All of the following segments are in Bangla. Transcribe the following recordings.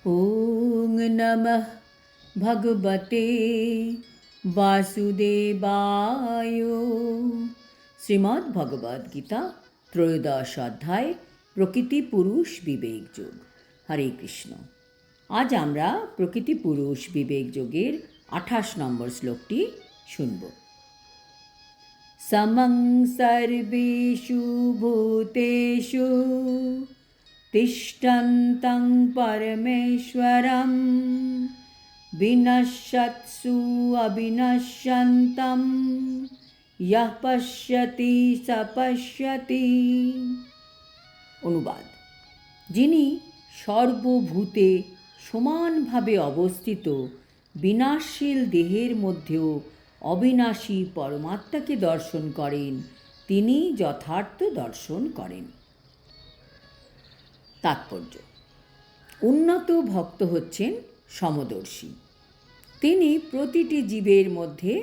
ওং নমঃ ভগবতে বাসুদেবায়। শ্রীমদ্ ভগবদ গীতা ত্রয়োদশ অধ্যায় প্রকৃতি পুরুষ বিবেক যোগ। হরে কৃষ্ণ। আজ আমরা প্রকৃতি পুরুষ বিবেক যোগের 28 নম্বর শ্লোকটি শুনব। সমং সর্বেষু ভূতেষু তিষ্ঠন্তং পরমেশ্বরম বিনশ্যৎসু অবিনশ্যন্তম ইয়ঃ পশ্যতি স পশ্যতি। অনুবাদ: যিনি সর্বভূতে সমানভাবে অবস্থিত বিনাশশীল দেহের মধ্যেও অবিনাশী পরমাত্মাকে দর্শন করেন, তিনি যথার্থ দর্শন করেন। তাৎপর্য: উন্নত ভক্ত হচ্ছেন সমদর্শী। তিনি প্রতিটি জীবের মধ্যে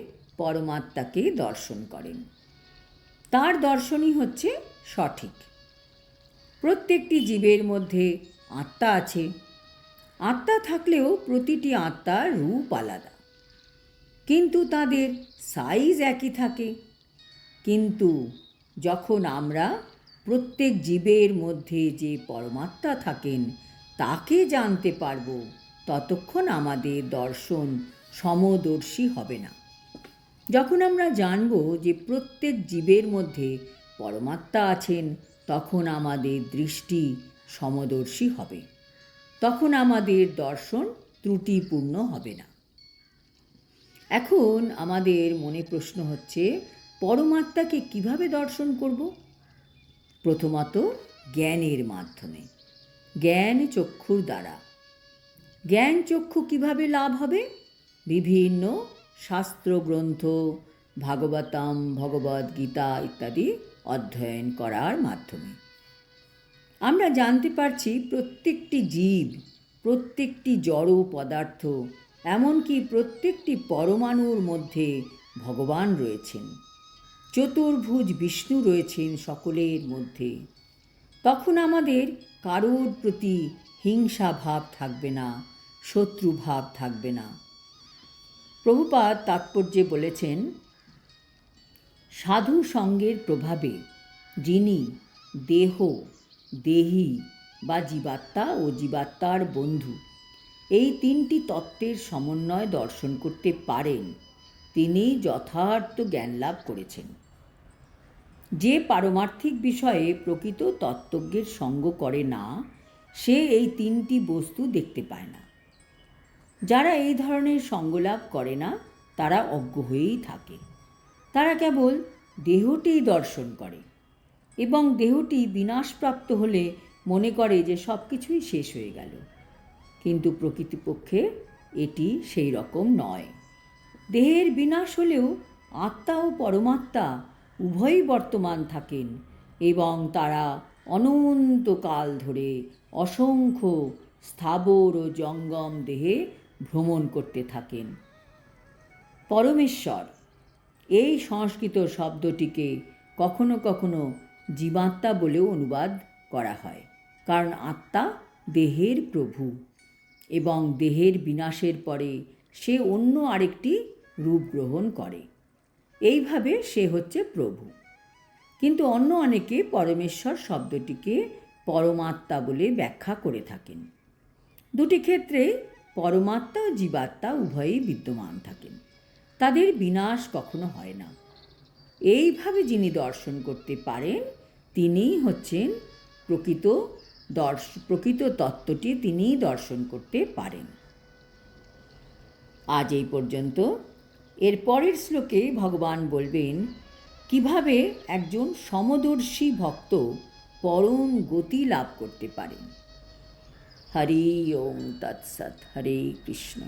পরমাত্মাকে দর্শন করেন। তার দর্শনই হচ্ছে সঠিক। প্রত্যেকটি জীবের মধ্যে আত্মা আছে। আত্মা থাকলেও প্রতিটি আত্মার রূপ আলাদা, কিন্তু তাদের সাইজ একই থাকে। কিন্তু যখন আমরা প্রত্যেক জীবের মধ্যে যে পরমাত্মা থাকেন তাকে জানতে পারব, ততক্ষণ আমাদের দর্শন সমদর্শী হবে না। যখন আমরা জানব যে প্রত্যেক জীবের মধ্যে পরমাত্মা আছেন, তখন আমাদের দৃষ্টি সমদর্শী হবে। তখন আমাদের দর্শন ত্রুটিপূর্ণ হবে না। এখন আমাদের মনে প্রশ্ন হচ্ছে, পরমাত্মাকে কিভাবে দর্শন করব? প্রথমত জ্ঞানের মাধ্যমে, জ্ঞান চক্ষুর দ্বারা। জ্ঞান চক্ষু কিভাবে লাভ হবে? বিভিন্ন শাস্ত্রগ্রন্থ, ভাগবতম, ভগবদ্গীতা ইত্যাদি অধ্যয়ন করার মাধ্যমে আমরা জানতে পারছি প্রত্যেকটি জীব, প্রত্যেকটি জড় পদার্থ, এমনকি প্রত্যেকটি পরমাণুর মধ্যে ভগবান রয়েছেন। চতুর্ভুজ বিষ্ণু রয়েছেন সকলের মধ্যে। তখন আমাদের কারোর প্রতি হিংসা ভাব থাকবে না, শত্রু ভাব থাকবে না। প্রভুপাদ তাৎপর্যে বলেছেন, সাধু সঙ্গের প্রভাবে যিনি দেহ, দেহী বা জীবাত্মা ও জীবাত্মার বন্ধু, এই তিনটি তত্ত্বের সমন্বয় দর্শন করতে পারেন, তিনি যথার্থ জ্ঞান লাভ করেছেন। যে পারমার্থিক বিষয়ে প্রকৃত তত্ত্বজ্ঞের সঙ্গ করে না, সে এই তিনটি বস্তু দেখতে পায় না। যারা এই ধরনের সঙ্গলাভ করে না, তারা অজ্ঞ হয়েই থাকে। তারা কেবল দেহটিই দর্শন করে এবং দেহটি বিনাশপ্রাপ্ত হলে মনে করে যে সব কিছুই শেষ হয়ে গেল। কিন্তু প্রকৃতপক্ষে এটি সেই রকম নয়। দেহের বিনাশ হলেও আত্মা ও পরমাত্মা উভয়ই বর্তমান থাকেন এবং তারা অনন্তকাল ধরে অসংখ্য স্থাবর ও জঙ্গম দেহে ভ্রমণ করতে থাকেন। পরমেশ্বর, এই সংস্কৃত শব্দটিকে কখনো কখনো জীবাত্মা বলেও অনুবাদ করা হয়, কারণ আত্মা দেহের প্রভু এবং দেহের বিনাশের পরে সে অন্য আরেকটি রূপ গ্রহণ করে। এইভাবে সে হচ্ছে প্রভু। কিন্তু অন্য অনেকে পরমেশ্বর শব্দটিকে পরমাত্মা বলে ব্যাখ্যা করে থাকেন। দুটি ক্ষেত্রে পরমাত্মা ও জীবাত্মা উভয়ই বিদ্যমান থাকেন। তাদের বিনাশ কখনো হয় না। এইভাবে যিনি দর্শন করতে পারেন, তিনিই হচ্ছেন প্রকৃত তত্ত্বটি তিনিই দর্শন করতে পারেন। আজ এই পর্যন্ত। এর পরের শ্লোকে ভগবান বলবেন কিভাবে একজন সমদর্শী ভক্ত পরম গতি লাভ করতে পারেন। হরি ওম তৎসৎ। হরে কৃষ্ণ।